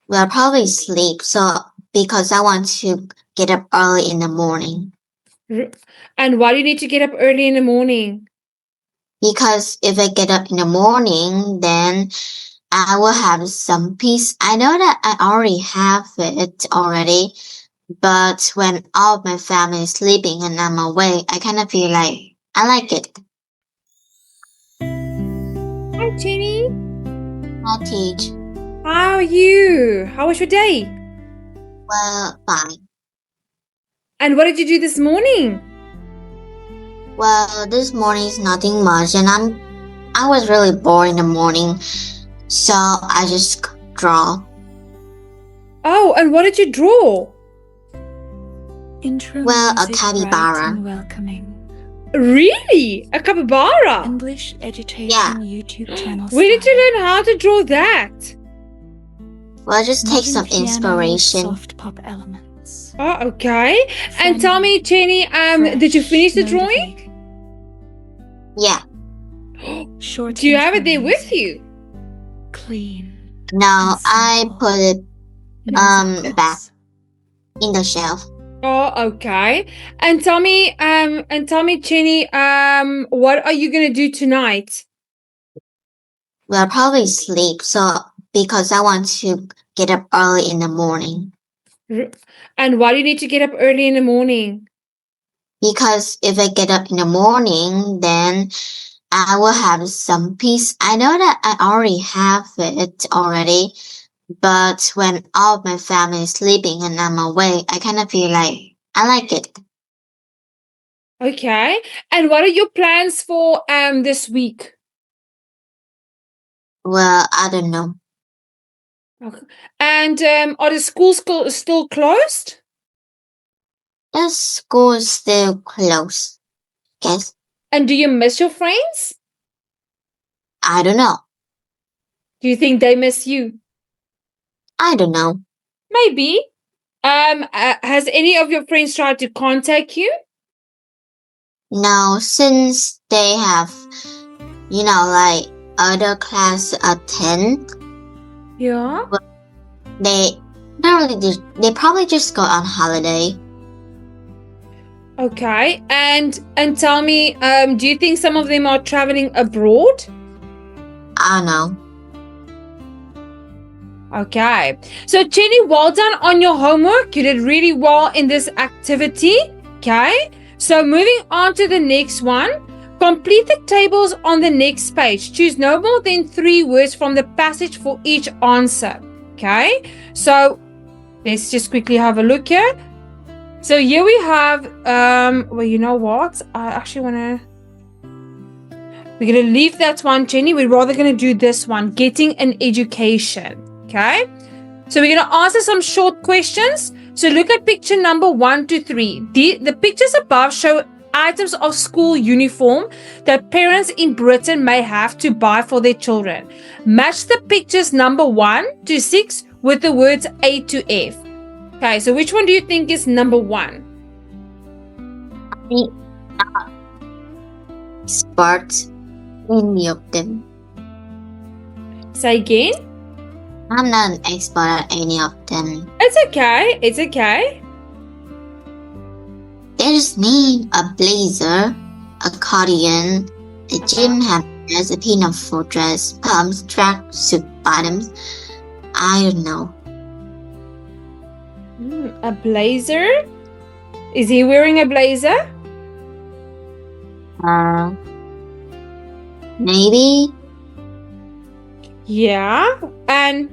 Well, probably sleep. So because I want to get up early in the morning. And why do you need to get up early in the morning? Because if I get up in the morning, then I will have some peace. I know that I already have it already, but when all of my family is sleeping and I'm awake, I kind of feel like I like it. Hi, Jenny. I teach. How are you? How was your day? Well, fine. And what did you do this morning? Well, this morning is nothing much, and I was really bored in the morning, so I just draw. Oh, and what did you draw? Intro Well, a music capybara. bright and welcoming. Really? A capybara? English education Yeah. YouTube channel. Where did you learn how to draw that? Well, just take some Modern piano with inspiration. Soft pop elements. Oh, okay. And tell me, Jenny, did you finish the drawing? Yeah. Short. Do you have it there intro with music. you? Clean. No, and I simple. put it No circles. back in the shelf. Oh, okay. And tell me, Jenny, what are you gonna do tonight? Well, probably sleep. So because I want to get up early in the morning. And why do you need to get up early in the morning? Because if I get up in the morning, then I will have some peace. I know that I already have it already, but when all of my family is sleeping and I'm awake, I kind of feel like I like it. Okay. And what are your plans for this week? Well, I don't know. Okay. And are the schools still closed? The school is still closed. Guess. And do you miss your friends? I don't know. Do you think they miss you? I don't know. Maybe. Has any of your friends tried to contact you? No, since they have, like other class attend, Yeah. they probably just go on holiday. Okay. And tell me, do you think some of them are traveling abroad? I don't know. Okay. So, Jenny, well done on your homework. You did really well in this activity. Okay. So, moving on to the next one. Complete the tables on the next page. Choose no more than 3 words from the passage for each answer. Okay. So, let's just quickly have a look here. So, here we have, well, you know what? I actually want to... We're going to leave that one, Jenny. We're rather going to do this one, getting an education. Okay, so we're going to answer some short questions. So look at picture number 1 to 3. The pictures above show items of school uniform that parents in Britain may have to buy for their children. Match the pictures number 1 to 6 with the words A to F. Okay, so which one do you think is number 1? Sports, any of them. Say again. I'm not an expert at any of them. It's okay. It's okay. There's me, a blazer, a cardigan, a gym hammers, a pinafore dress, pumps, tracksuit bottoms. I don't know. A blazer? Is he wearing a blazer? Maybe. Yeah. And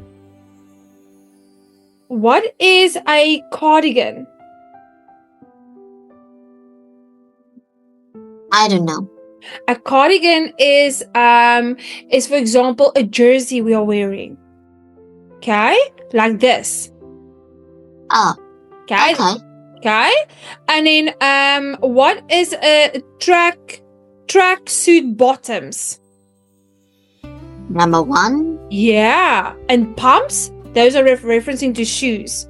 what is a cardigan? I don't know. A cardigan is for example a jersey we are wearing. Okay? Like this. Oh. Okay? Okay? And then what is a tracksuit bottoms? Number 1. Yeah. And pumps? Those are referencing to shoes.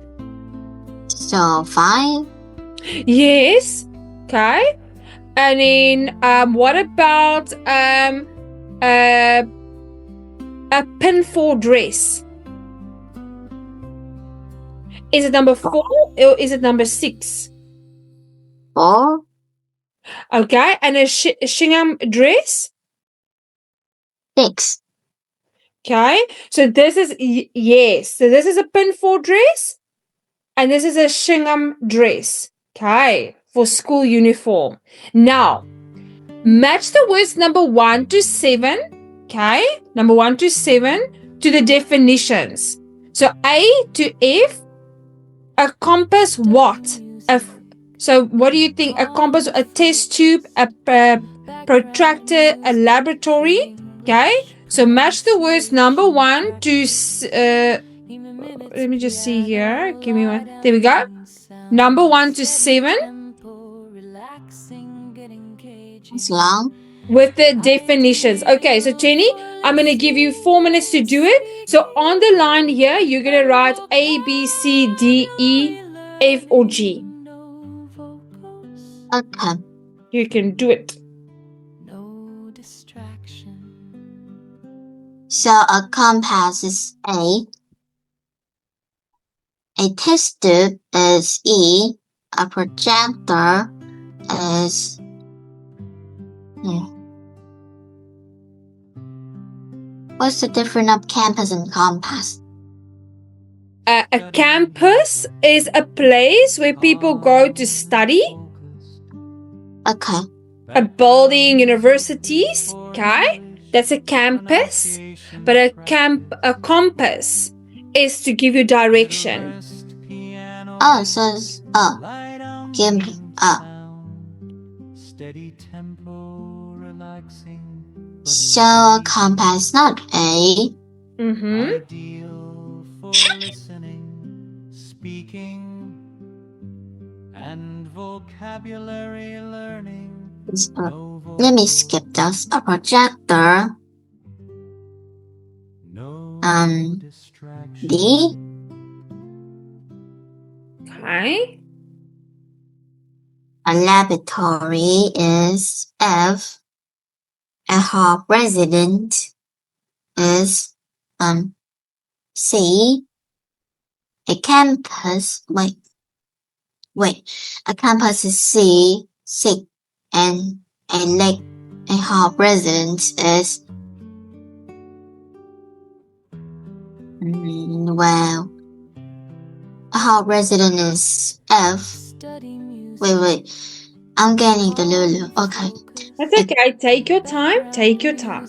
So 5. Yes. Okay. And then what about a pinafore dress? Is it number 4 or is it number 6? 4, Okay, and a shingham dress? 6, Okay, so this is, yes, so this is a pinafore dress, and this is a shingham dress, okay, for school uniform. Now, match the words number 1 to 7, okay, number 1 to 7 to the definitions. So A to F, a compass what? So what do you think? A compass, a test tube, a protractor, a laboratory, okay? So match the words number 1 to, let me just see here. Give me one. There we go. Number 1 to 7 it's long. with the definitions. Okay, so Jenny, I'm going to give you 4 minutes to do it. So on the line here, you're going to write A, B, C, D, E, F, or G. Okay. You can do it. So a compass is a test tube is E, a projector is What's the difference of campus and compass? A campus is a place where people go to study. Okay. A building, universities, okay? That's a campus. But a compass is to give you direction. Oh, so it's give me So a compass not A. Let me skip this. A projector. D. Okay. A laboratory is F. A hall resident is C. A campus a campus is C, and a hall resident is a hall resident is F. Wait, I'm getting the Lulu. Okay. That's okay. Take your time. Take your time.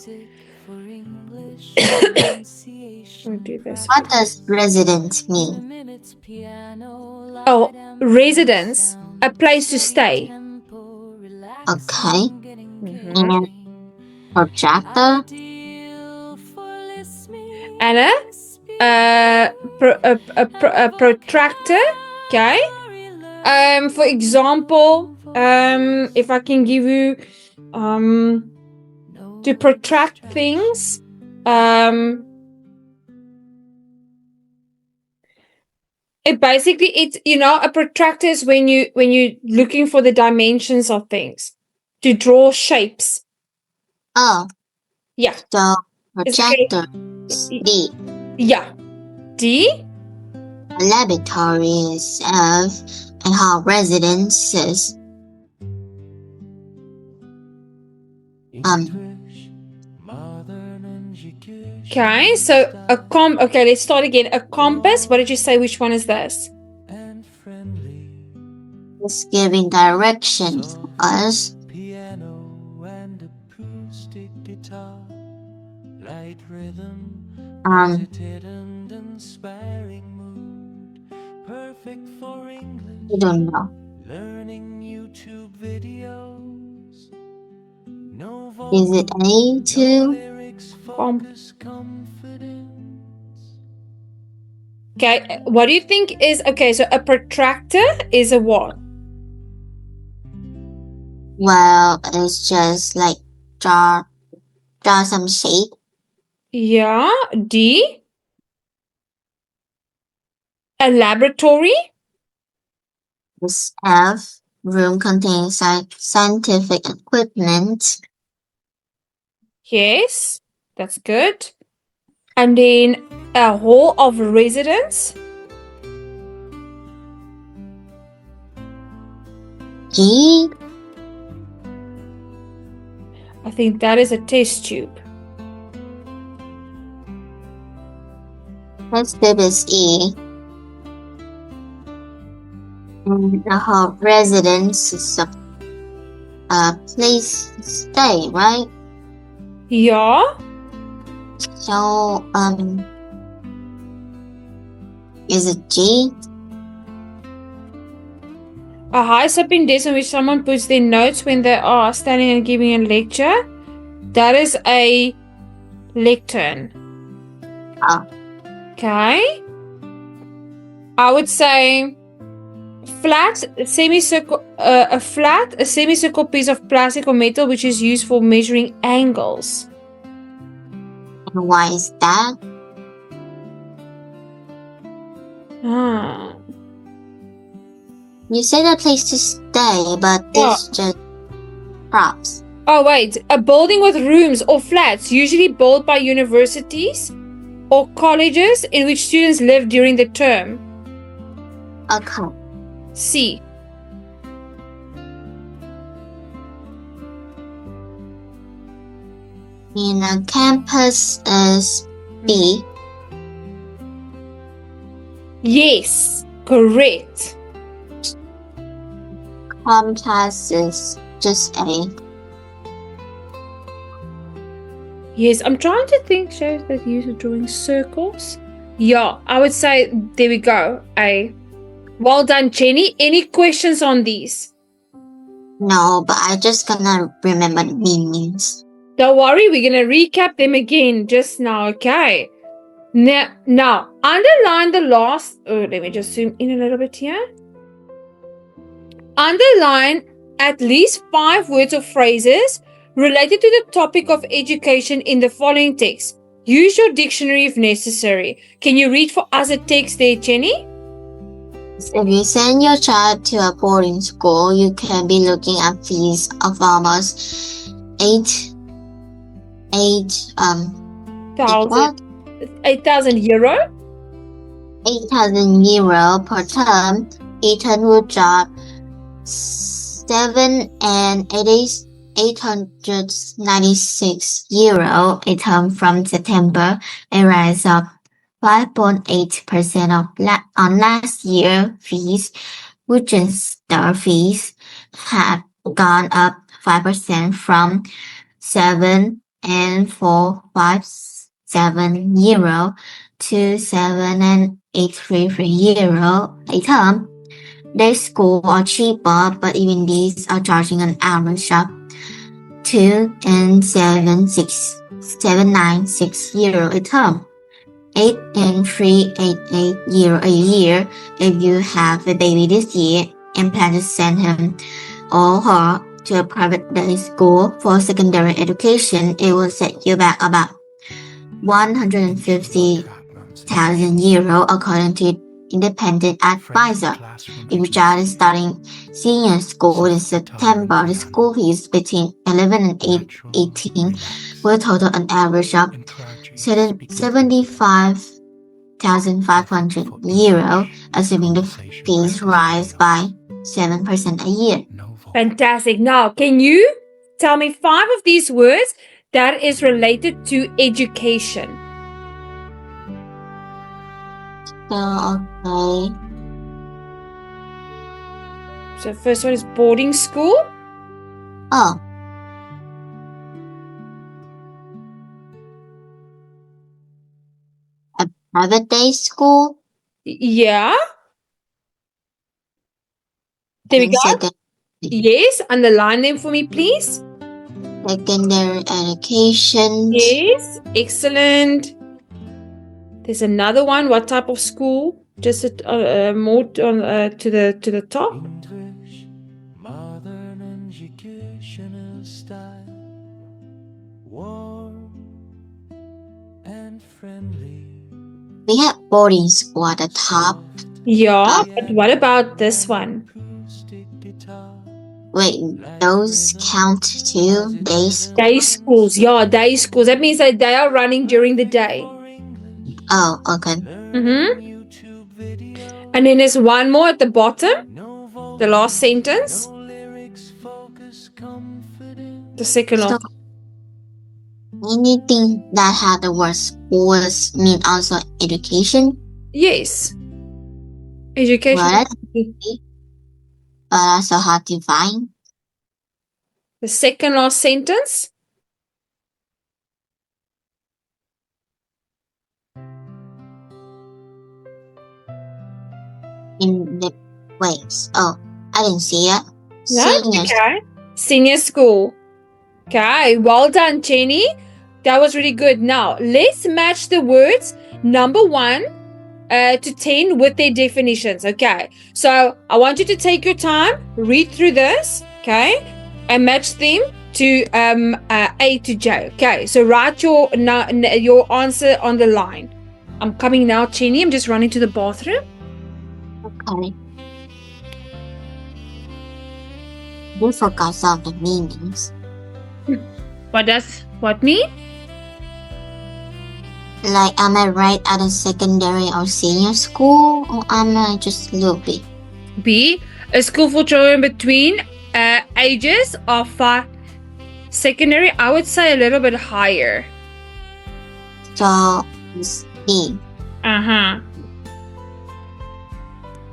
I'll do this. What does resident mean? Oh, residence, a place to stay. Okay. And projector? And a protractor, okay? For example, if I can give you to protract things, it's a protractor is when you're looking for the dimensions of things, to draw shapes. Oh. Yeah. So projector D. Yeah. D. A laboratory is F, and hall residence is Okay, so okay, let's start again. A compass, what did you say? Which one is this? It's giving direction for us. I don't know. Is it A too? Okay, what do you think is, okay, so a protractor is a what? Well, it's just like draw some shape. Yeah. D. A laboratory. It's F. Room containing scientific equipment. Yes, that's good. And then a hall of residence. G? I think that is a test tube. Test tube is E. And her residence is a place to stay, right? Yeah. So, is it G? A high-stepping desk on which someone puts their notes when they are standing and giving a lecture. That is a lectern. Oh. Okay. I would say a semicircle piece of plastic or metal which is used for measuring angles. And why is that? Ah. You said a place to stay, but this just props. Oh wait, a building with rooms or flats usually built by universities or colleges in which students live during the term. Okay. C. In a campus is B. Yes, correct. Campus is just A. Yes, I'm trying to think. Shows that use of drawing circles. Yeah, I would say there we go. A. Well done, Jenny. Any questions on these? No, but I just gonna remember the meanings. Don't worry, we're gonna recap them again just now, okay? Now underline the last. Oh, let me just zoom in a little bit here. Underline at least 5 words or phrases related to the topic of education in the following text. Use your dictionary if necessary. Can you read for us a text there, Jenny? If you send your child to a boarding school, you can be looking at fees of almost 8,000 euro. 8,000 euro per term. Ethan would drop 7 and 896 euro a term from September, a rise of 5.8% on last year fees. Winchester fees had gone up 5% from 7 and 457 euro to 7 and 833 euro a term. Day school are cheaper, but even these are charging an average of 2 and 796 euro a term. 8 and 388 euro a year if you have a baby this year and plan to send him or her to a private day school for secondary education. It will set you back about 150,000 euro according to independent advisor. If your child is starting senior school in September, the school fees between 11 and 18 will total an average of 75,500 euro, assuming the fees rise by 7% a year. Fantastic. Now, can you tell me 5 of these words that is related to education? Okay. So first one is boarding school. Oh. A private day school. Yeah. There we go. Yes, underline them for me, please. Secondary education. Yes, excellent. There's another one. What type of school? Just more on to the top. English, modern educational style, warm and friendly. We have boarding school at the top. Yeah, but what about this one? Wait, those count too? Day school? Day schools. Yeah, day schools. That means that they are running during the day. Oh, okay. And then there's one more at the bottom. The last sentence. The second So last. anything that had the word schools mean also education. Yes. Education. Well, but also hard to find. The second last sentence. In the ways. Oh, I didn't see it. That's Senior. okay. Senior school. Okay, well done, Jenny. That was really good. Now, let's match the words number 1 to 10 with their definitions. Okay, so I want you to take your time, read through this, okay, and match them to A to J. Okay, so write your answer on the line. I'm coming now, Jenny. I'm just running to the bathroom. Okay. You forgot some of the meanings. What does what mean? Like, am I right at a secondary or senior school, or am I just a little bit? B, a school for children between ages of 5. Secondary, I would say a little bit higher. So it's B.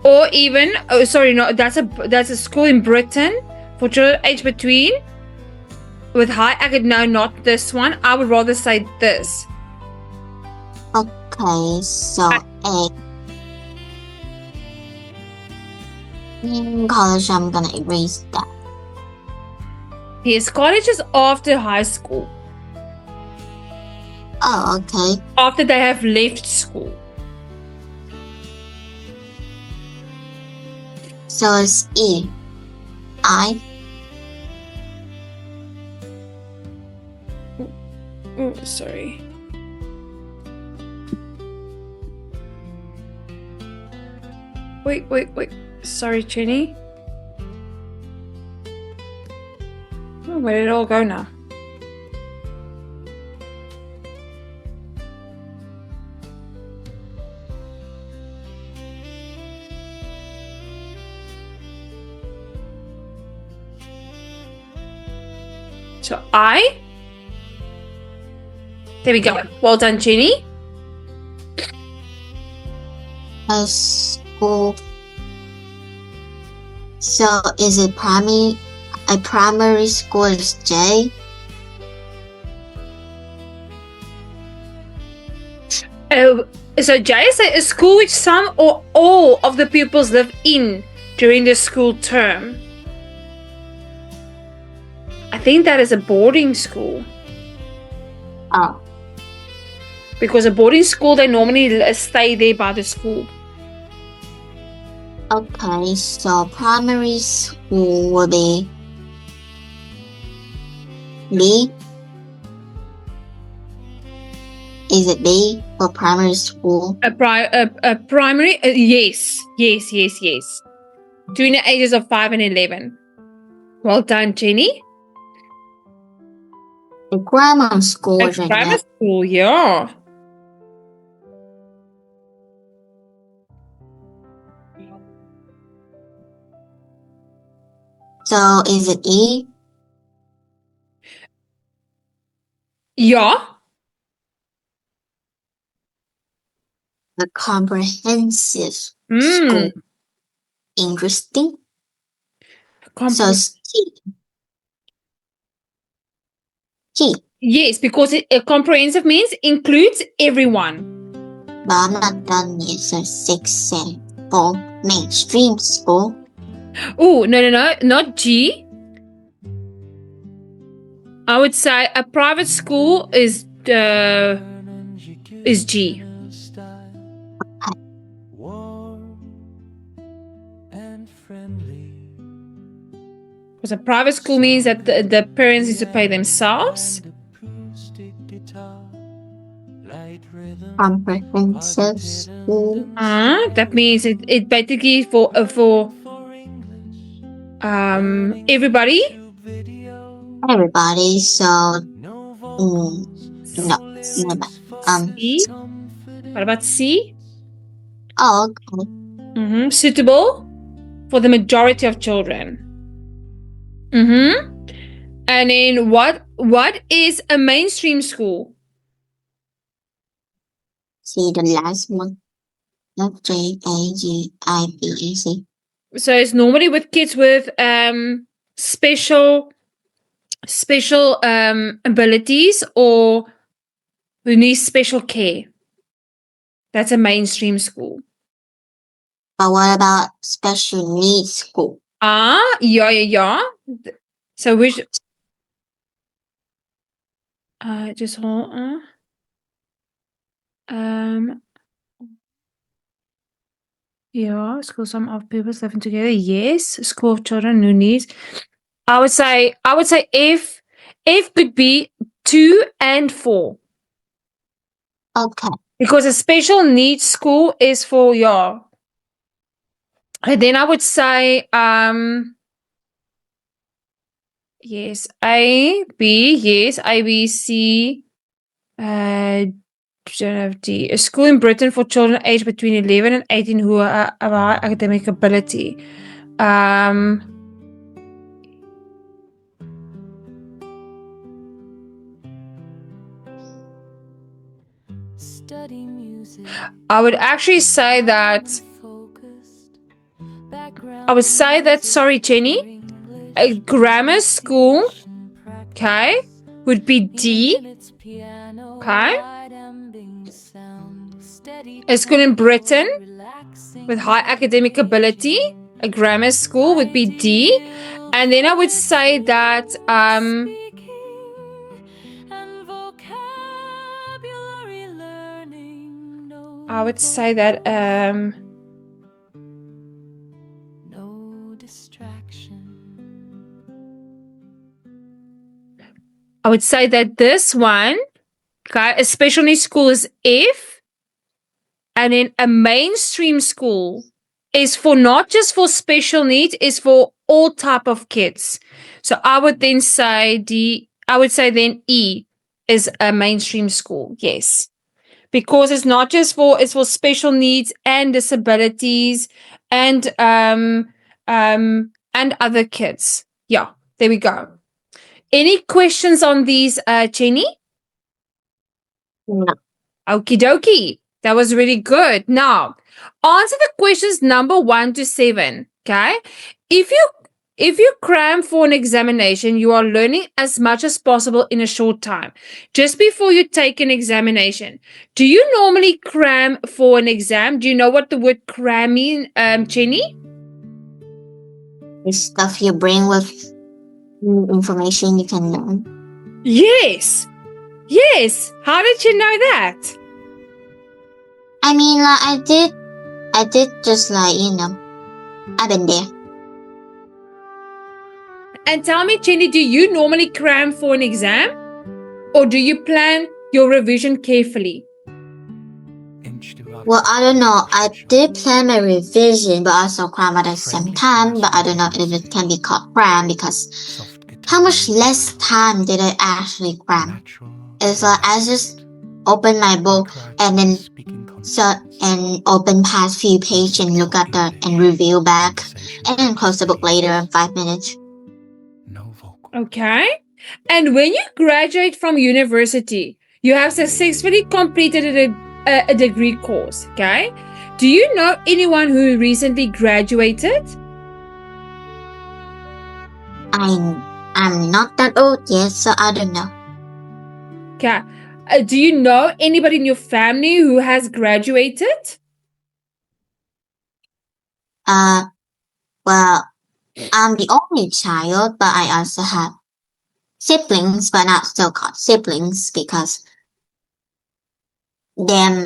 Or even, oh sorry, no, that's a school in Britain for children aged between with high academic. No, not this one. I would rather say this. Okay, so A. In college, I'm gonna erase that. Yes, college is after high school. Oh, okay. After they have left school. So it's E. I. Oh, sorry. Wait. Sorry, Jenny. Oh, where did it all go now? So I. There we go. Well done, Jenny. A school. So is it primary? A primary school is J. So J is a school which some or all of the pupils live in during the school term. I think that is a boarding school. Oh, Because a boarding school, they normally stay there by the school. okay. So primary school will be B. Is it B for primary school? A primary, yes. Between the ages of 5 and 11. Well done, Jenny. A grammar school A is grammar school, yeah. So is it E? Yeah. A comprehensive school. Mm. Interesting. So it's T. T. Yes, because comprehensive means includes everyone. But I'm not done yet. So 6 and 4. Mainstream school. Oh, no, not G. I would say a private school is G. Warm and friendly. Because a private school means that the parents need to pay themselves. Acoustic guitar, light rhythm, Comprehensive school. That means it basically for for English, everybody. video, Everybody. So no vocals, no. lyrics for C. confidence. What about C? Oh, okay. Suitable for the majority of children. And then what is a mainstream school? See the last one. JAGIBEC. So it's normally with kids with special abilities or who need special care. That's a mainstream school. But what about special needs school? Yeah. So which just hold on. Yeah, school some of pupils living together. Yes, school of children who needs. I would say F could be 2 and 4. Okay. Because a special needs school is for your. And then I would say yes, A, B, C, D. A school in Britain for children aged between 11 and 18 who are of high academic ability. Study music. I would actually say that. Sorry, Jenny. A grammar school, okay, would be D. Okay. A school in Britain with high academic ability, a grammar school would be D. And then I would say that this one, okay, a special needs school is F, and then a mainstream school is for not just for special needs, it's for all type of kids. So I would then say then E is a mainstream school, yes. Because it's not just it's for special needs and disabilities and other kids. Yeah, there we go. Any questions on these, Jenny? No. Okie dokie. That was really good. Now, answer the questions number 1 to 7. Okay. If you cram for an examination, you are learning as much as possible in a short time. Just before you take an examination, do you normally cram for an exam? Do you know what the word cram means, Jenny? The stuff you bring with information you can learn. Yes. How did you know that? I mean, like, I did just like, I've been there. And tell me, Jenny, do you normally cram for an exam? Or do you plan your revision carefully? Well, I don't know. I did plan my revision, but also cram at the same time. But I don't know if it can be called cram because how much less time did I actually cram? It's like I just open my book and then open past few pages and look at and review back and then close the book later in 5 minutes. Okay. And when you graduate from university, you have successfully completed a degree course, okay? Do you know anyone who recently graduated? I'm not that old yet, so I don't know. Okay. Do you know anybody in your family who has graduated? Well, I'm the only child, but I also have siblings, but not still called siblings because I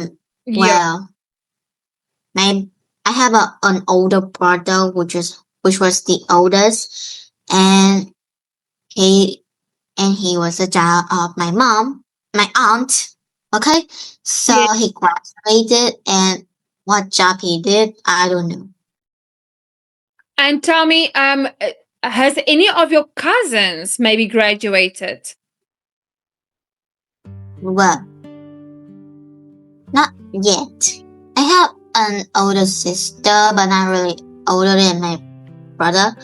have an older brother, which was the oldest, and he was a child of my aunt. Okay, so he graduated, and what job he did, I don't know. And tell me, has any of your cousins maybe graduated? Well, not yet. I have an older sister, but not really older than my brother.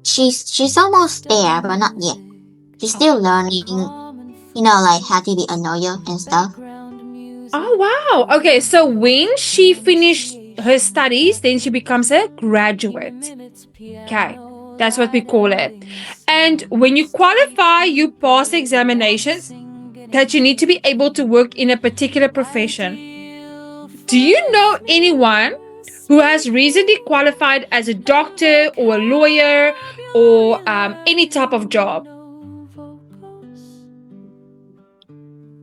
She's almost there, but not yet. she's still learning, like how to be a lawyer and stuff. Oh, wow. Okay, so when she finished her studies, then she becomes a graduate. Okay, that's what we call it. And when you qualify, you pass the examinations that you need to be able to work in a particular profession. Do you know anyone who has recently qualified as a doctor or a lawyer or any type of job?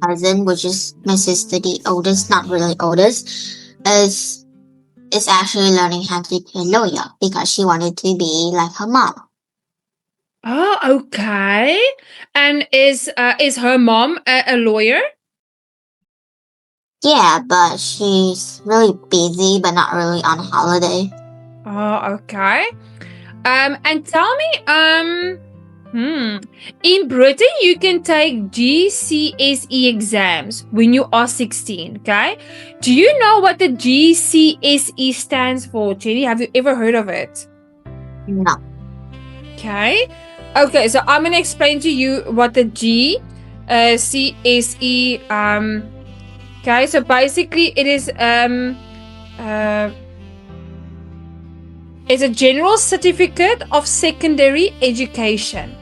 Cousin, which is my sister, the oldest, not really oldest, is actually learning how to be a lawyer because she wanted to be like her mom. Oh, okay. And is her mom a lawyer? Yeah, but she's really busy, but not really on holiday. Oh, okay. And tell me, in Britain you can take GCSE exams when you are 16, okay? Do you know what the GCSE stands for, Jenny? Have you ever heard of it? No. Okay. Okay, so I'm gonna explain to you what the GCSE okay, so basically it is it's a general certificate of secondary education.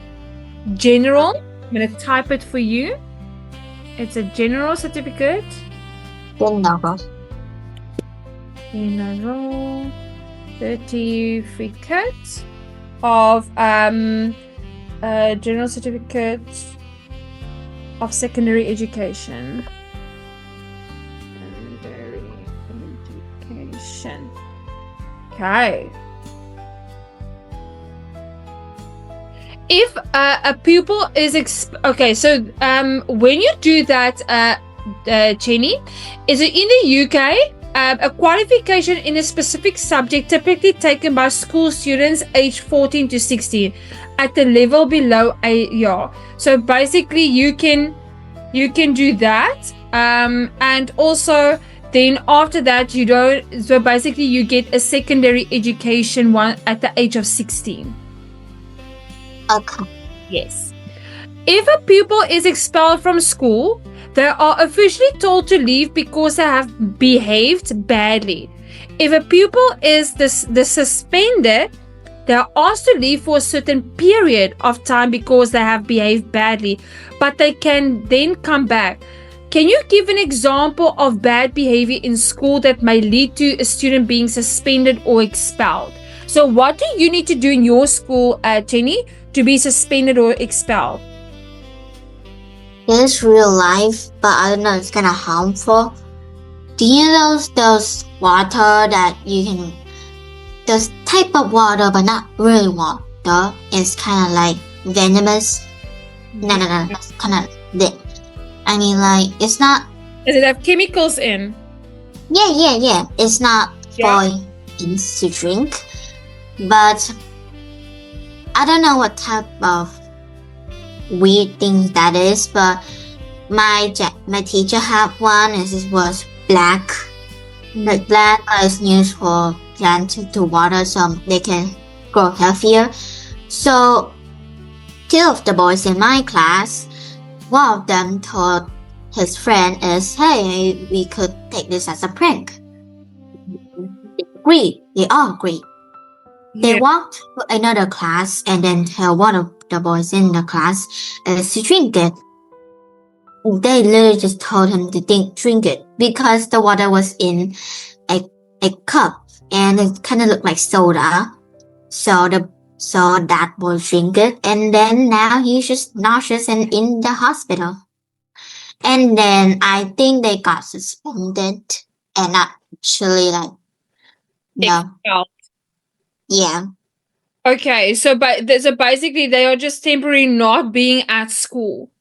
General, I'm going to type it for you. It's a general certificate. General Certificate of general certificate of secondary education. Secondary education. Okay. If a pupil is when you do that, Jenny, is it in the UK? A qualification in a specific subject typically taken by school students aged 14 to 16 at the level below a year. So basically, you can do that, and also then after that you don't. So basically, you get a secondary education one at the age of 16. Okay. Yes. If a pupil is expelled from school, they are officially told to leave because they have behaved badly. If a pupil is suspended, they are asked to leave for a certain period of time because they have behaved badly, but they can then come back. Can you give an example of bad behavior in school that may lead to a student being suspended or expelled? So what do you need to do in your school, Jenny, to be suspended or expelled? It's real life, but I don't know, it's kind of harmful. Do you know those water that you can, those type of water, but not really water, it's kind of like venomous? No, it's kind of thick. I mean, like, it's not. Does it have chemicals in? Yeah. It's not for kids to drink, but I don't know what type of weird thing that is, but my teacher had one, and it was black. Like black is used for plants to water so they can grow healthier. So two of the boys in my class, one of them told his friend is, hey, we could take this as a prank. They all agreed. They walked to another class and then tell one of the boys in the class to drink it. They literally just told him to drink it because the water was in a cup and it kind of looked like soda. So that boy drank it, and then now he's just nauseous and in the hospital. And then I think they got suspended and actually yeah. Okay, so basically they are just temporarily not being at school.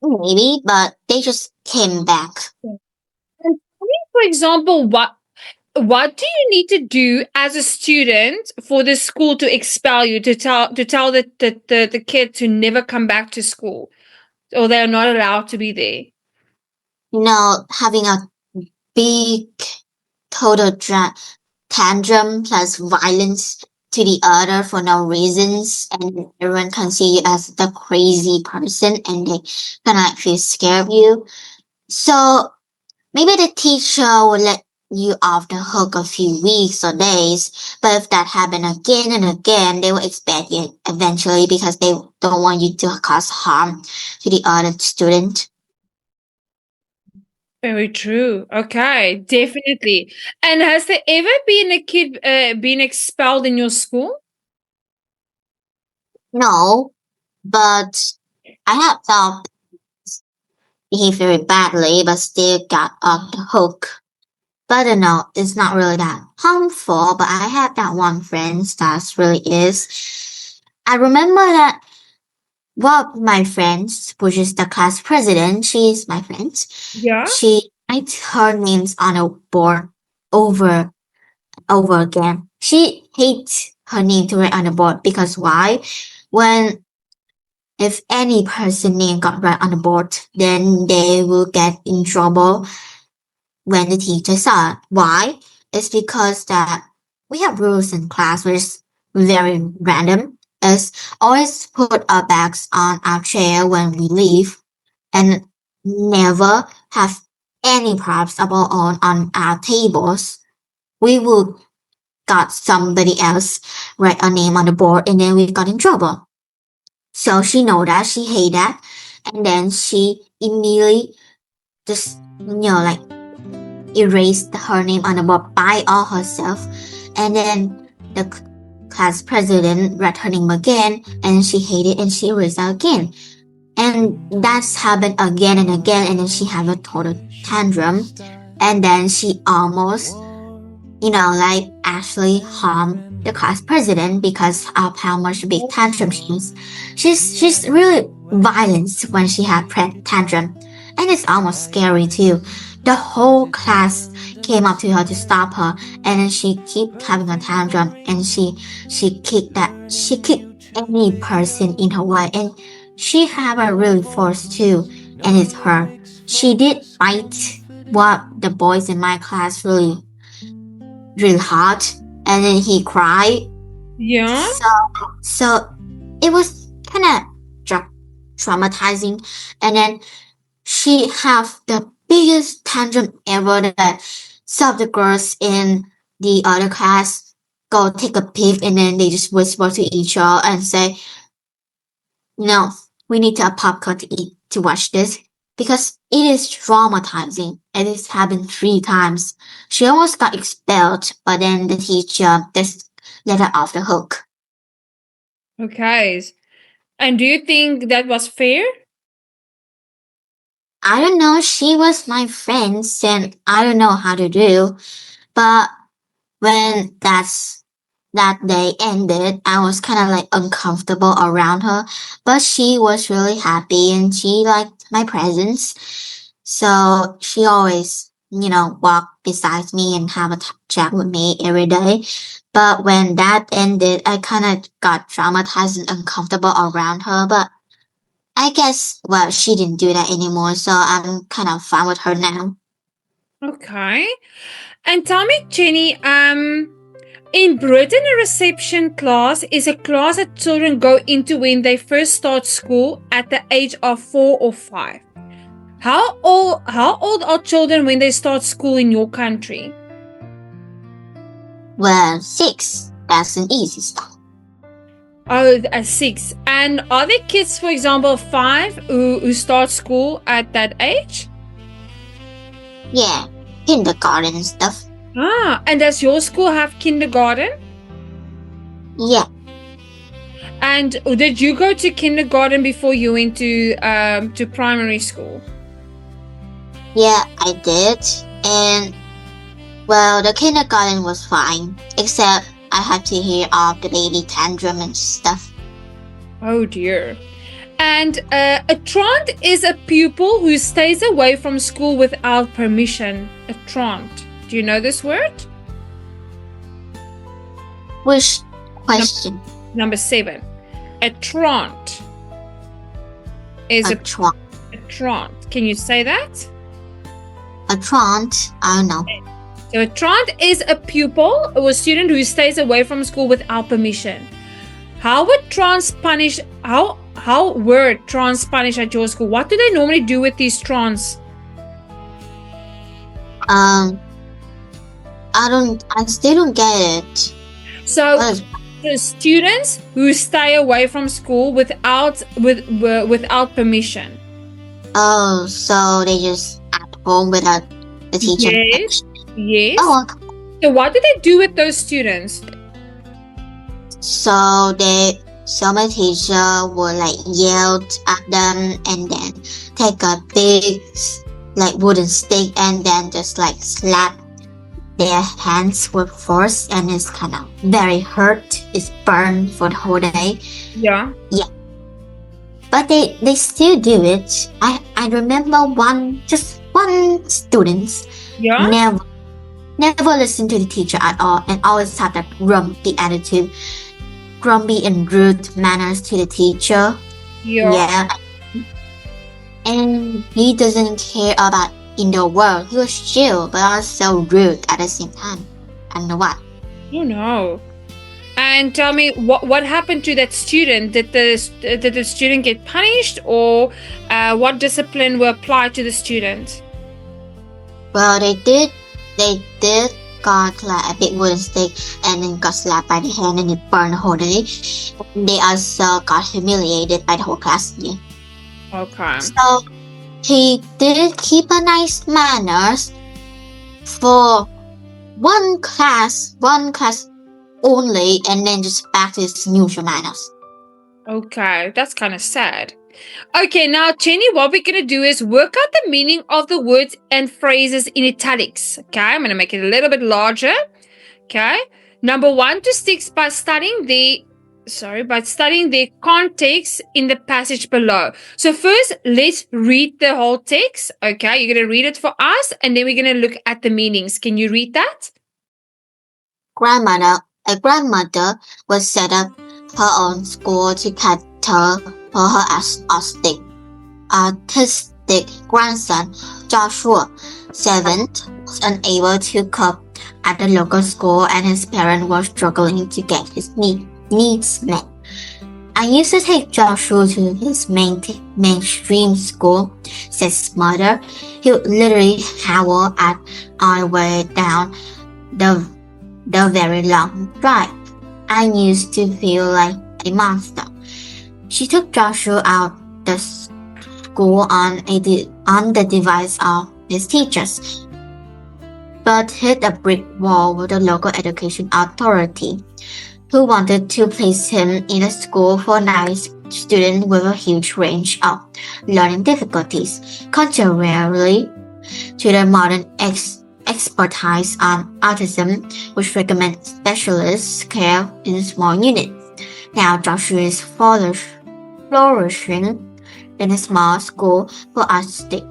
Maybe, but they just came back. For example, what do you need to do as a student for the school to expel you, to tell the kid to never come back to school, or they are not allowed to be there? Having a big total tantrum plus violence to the other for no reasons, and everyone can see you as the crazy person, and they kind of like feel scared of you. So maybe the teacher will let you off the hook a few weeks or days, but if that happens again and again, they will expect you eventually because they don't want you to cause harm to the other student. Very true. Okay, definitely. And has there ever been a kid been expelled in your school? No, but I have thought behaved very badly, but still got off the hook. But no, it's not really that harmful. But I have that one friend that really is. I remember that one of my friends, which is the class president, she's my friend. Yeah. She writes her names on a board over again. She hates her name to write on the board because why? When if any person name got right on the board, then they will get in trouble when the teacher saw it. Why? It's because that we have rules in class which is very random. Is always put our bags on our chair when we leave and never have any props of our own on our tables. We would got somebody else write a name on the board and then we got in trouble. So she know that, she hate that, and then she immediately just like erased her name on the board by all herself, and then the class president read her name again and she hated it and she erased it again. And that's happened again and again, and then she had a total tantrum, and then she almost like actually harmed the class president because of how much big tantrum she is. She's really violent when she had tantrum, and it's almost scary too. The whole class came up to her to stop her, and then she keep having a tantrum, and she kicked any person in her way, and she have a really force too, and it's her. She did fight what the boys in my class really hard, and then he cried. Yeah. So it was kind of traumatizing, and then she have the biggest tantrum ever that some of the girls in the other class go take a peek, and then they just whisper to each other and say, we need to have popcorn to eat to watch this because it is traumatizing. It has happened 3 times. She almost got expelled, but then the teacher just let her off the hook. Okay. And do you think that was fair? I don't know. She was my friend, and I don't know how to do. But when that day ended, I was kind of like uncomfortable around her. But she was really happy and she liked my presence. So she always, walked beside me and have a chat with me every day. But when that ended, I kind of got traumatized and uncomfortable around her. But I guess, well, she didn't do that anymore, so I'm kind of fine with her now. Okay. And tell me, Jenny, in Britain, a reception class is a class that children go into when they first start school at the age of 4 or 5. How old are children when they start school in your country? Well, 6. That's an easy start. Oh, at 6. And are there kids, for example, 5 who start school at that age? Yeah, kindergarten and stuff. And does your school have kindergarten? Yeah. And did you go to kindergarten before you went to primary school? Yeah, I did. And, well, the kindergarten was fine, except I had to hear all the baby tantrum and stuff. Oh dear. And a truant is a pupil who stays away from school without permission. A truant. Do you know this word? Which question? Number 7. A truant is A truant. a truant. Can you say that? A truant? I don't know. So a tront is a pupil or a student who stays away from school without permission. How were trons punished? How were trons punished at your school? What do they normally do with these trons? I still don't get it. So What is- the students who stay away from school without permission. Oh, so they just at home without the teacher. Yes. Yes. Oh, okay. So what do they do with those students? So my teacher would like yell at them and then take a big like wooden stick and then just like slap their hands with force, and it's kind of very hurt. It's burned for the whole day. Yeah. But they still do it. I remember one student Yeah. never listened to the teacher at all and always had that grumpy attitude, grumpy and rude manners to the teacher. Yeah. And he doesn't care about in the world. He was chill but also rude at the same time. I don't know why. Oh no. And tell me what happened to that student? Did the student get punished, or what discipline were applied to the student? Well, they did got like a big wooden stick and then got slapped by the hand and it burned the whole day. They also got humiliated by the whole class. Yeah. Okay. So he did keep a nice manners for one class only, and then just back to his usual manners. Okay, that's kind of sad. Okay, now Jenny, what we're gonna do is work out the meaning of the words and phrases in italics. Okay, I'm gonna make it a little bit larger. Okay, number 1 to 6 by studying the context in the passage below. So first, let's read the whole text. Okay, you're gonna read it for us, and then we're gonna look at the meanings. Can you read that? A grandmother would set up her own school to cater for her autistic grandson, Joshua, 7, was unable to cope at the local school and his parents were struggling to get his needs met. I used to take Joshua to his mainstream school, says his mother. He would literally howl at our way down the very long drive. I used to feel like a monster. She took Joshua out the school on the device of his teachers, but hit a brick wall with the local education authority, who wanted to place him in a school for nice students with a huge range of learning difficulties, contrarily to the modern expertise on autism, which recommends specialist care in small units. Now Joshua is flourishing in a small school for autistic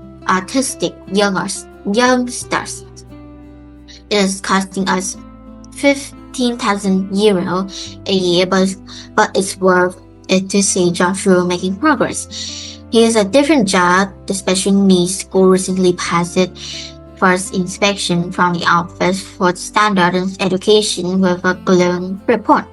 youngsters. It is costing us 15,000 euro a year, but it's worth it to see Joshua making progress. He is a different job. The special needs school recently passed its first inspection from the Office for Standards Education with a glowing report.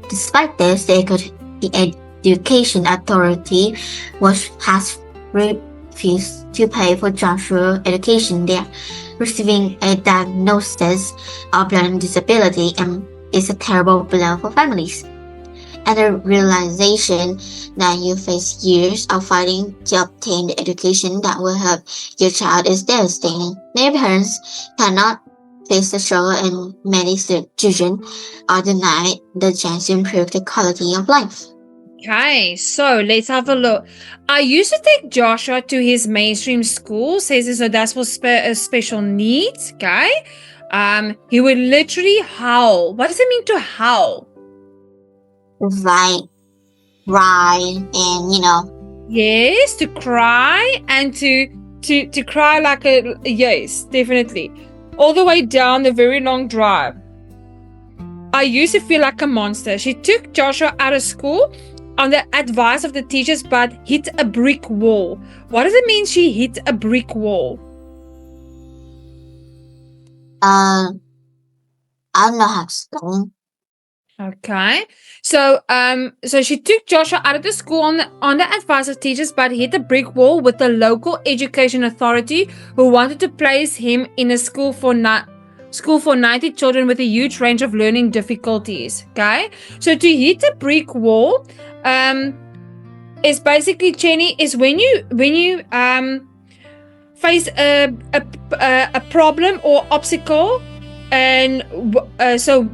Despite this, the Education Authority has refused to pay for Joshua's education. They are receiving a diagnosis of learning disability and is a terrible blow for families. And the realization that you face years of fighting to obtain the education that will help your child is devastating. Many parents cannot face the struggle, and many children are denied the chance to improve the quality of life. Okay, so let's have a look. I used to take Joshua to his mainstream school, says so that's for special needs, okay? He would literally howl. What does it mean to howl? Right, and Yes, to cry and to cry like a yes, definitely. All the way down the very long drive. I used to feel like a monster. She took Joshua out of school on the advice of the teachers, but hit a brick wall. What does it mean she hit a brick wall? I don't know how to explain. Okay. So she took Joshua out of the school on the advice of teachers, but hit a brick wall with the local education authority who wanted to place him in a school for 90 children with a huge range of learning difficulties. Okay. So to hit a brick wall, is basically, Jenny, is when you face a problem or obstacle, and so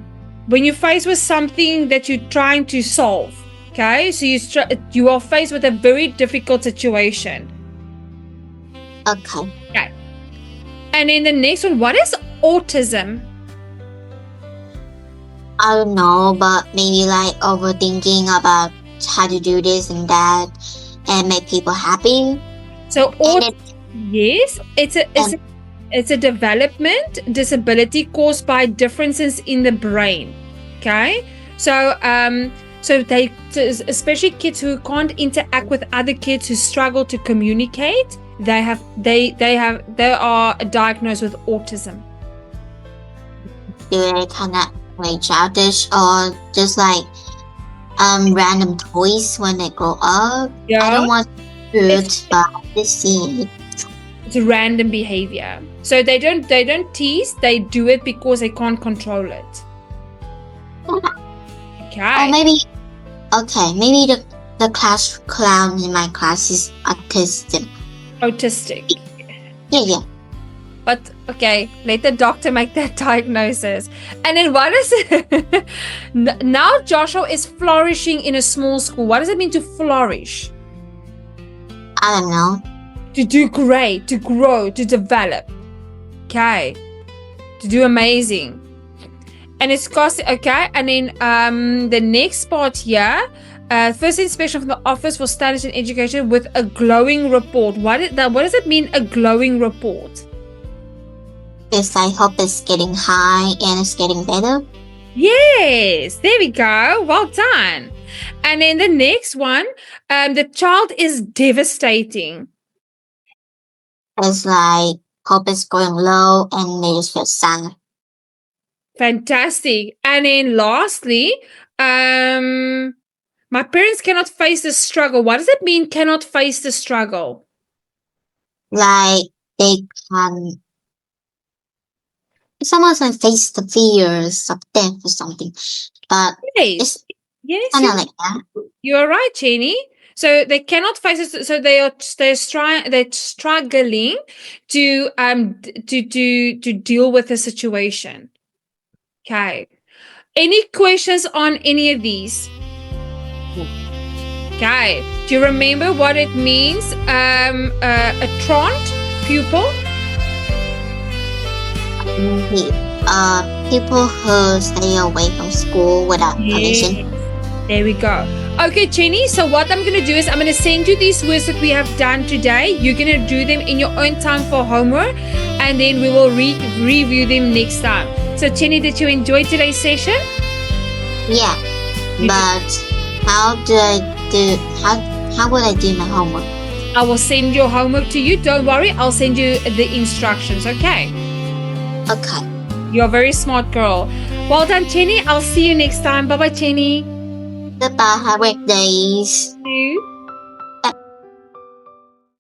when you're faced with something that you're trying to solve, okay, so you are faced with a very difficult situation. Okay. And then the next one, what is autism? I don't know, but maybe like overthinking about how to do this and that and make people happy. So And yes, it's a development disability caused by differences in the brain. Okay, so especially kids who can't interact with other kids, who struggle to communicate, they are diagnosed with autism. do they kind of like childish or just like random toys when they grow up? Yeah. I don't want to do it, but I just see it. It's random behavior. So they don't tease, they do it because they can't control it. Okay. Or maybe the class clown in my class is autistic. Yeah. But okay, let the doctor make that diagnosis. And then what is it? Now Joshua is flourishing in a small school. What does it mean to flourish? I don't know. To do great, to grow, to develop. Okay. To do amazing. And it's cost, okay. And then the next part here, first inspection from the Office for Standards in Education with a glowing report. What does it mean, a glowing report? It's I hope it's getting high and it's getting better. Yes, there we go. Well done. And then the next one, the child is devastating. It's like hope it's going low and they just feel sad. Fantastic. And then lastly, my parents cannot face the struggle. What does it mean, cannot face the struggle? Like they can. Someone can face the fears of death or something, but Yes. it's kind of like that. You're right, Jenny. So they cannot face it. So they're struggling to deal with the situation. Okay. Any questions on any of these? Okay. Do you remember what it means? A truant pupil. People who stay away from school without permission. There we go. Okay, Jenny, so what I'm going to do is I'm going to send you these words that we have done today. You're going to do them in your own time for homework, and then we will review them next time. So, Jenny, did you enjoy today's session? Yeah, but how would I do my homework? I will send your homework to you. Don't worry. I'll send you the instructions, okay? Okay. You're a very smart girl. Well done, Jenny. I'll see you next time. Bye-bye, Jenny. Goodbye. Have a great day. You.